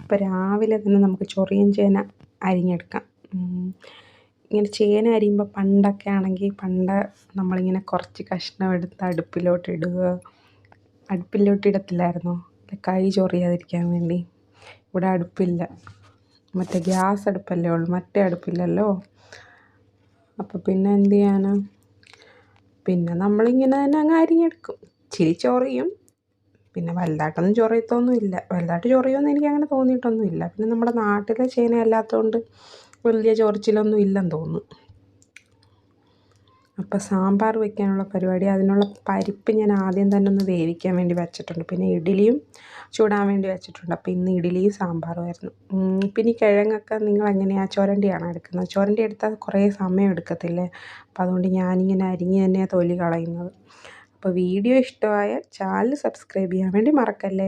അപ്പോൾ രാവിലെ തന്നെ നമുക്ക് ചൊറിയൻ ചേന അരിഞ്ഞെടുക്കാം. ഇങ്ങനെ ചേന അരിയുമ്പോൾ പണ്ടൊക്കെ ആണെങ്കിൽ നമ്മളിങ്ങനെ കുറച്ച് കഷ്ണം എടുത്ത് അടുപ്പിലോട്ടിടത്തില്ലായിരുന്നോ? കൈ ചൊറിയാതിരിക്കാൻ വേണ്ടി. ഇവിടെ അടുപ്പില്ല, മറ്റേ ഗ്യാസ് അടുപ്പല്ലേ ഉള്ളൂ, മറ്റേ അടുപ്പില്ലല്ലോ. അപ്പോൾ പിന്നെ എന്ത് ചെയ്യാനാ, പിന്നെ നമ്മളിങ്ങനെ തന്നെ അങ്ങ് അരിഞ്ഞെടുക്കും. ഇച്ചിരി ചൊറിയും, പിന്നെ വലുതായിട്ടൊന്നും ചൊറിയത്തൊന്നുമില്ല. വലുതായിട്ട് ചൊറിയുമെന്ന് എനിക്ക് അങ്ങനെ തോന്നിയിട്ടൊന്നുമില്ല. പിന്നെ നമ്മുടെ നാട്ടിലെ ചേന അല്ലാത്തതുകൊണ്ട് വലിയ ചൊറിച്ചിലൊന്നും ഇല്ലെന്ന് തോന്നുന്നു. അപ്പോൾ സാമ്പാർ വയ്ക്കാനുള്ള പരിപാടി, അതിനുള്ള പരിപ്പ് ഞാൻ ആദ്യം തന്നെ ഒന്ന് വേവിക്കാൻ വേണ്ടി വെച്ചിട്ടുണ്ട്. പിന്നെ ഇഡ്ഡലിയും ചൂടാൻ വേണ്ടി വെച്ചിട്ടുണ്ട്. അപ്പോൾ ഇന്ന് ഇഡ്ഡലിയും സാമ്പാറുമായിരുന്നു. പിന്നെ ഈ കിഴങ്ങൊക്കെ നിങ്ങൾ എങ്ങനെയാണ്, ചുരണ്ടിയാണോ എടുക്കുന്നത്? ചുരണ്ടി എടുത്താൽ കുറേ സമയം എടുക്കത്തില്ലേ? അപ്പോൾ അതുകൊണ്ട് ഞാനിങ്ങനെ അരിഞ്ഞ് തന്നെയാണ് തൊലി കളയുന്നത്. അപ്പോൾ വീഡിയോ ഇഷ്ടമായ ചാനൽ സബ്സ്ക്രൈബ് ചെയ്യാൻ വേണ്ടി മറക്കല്ലേ.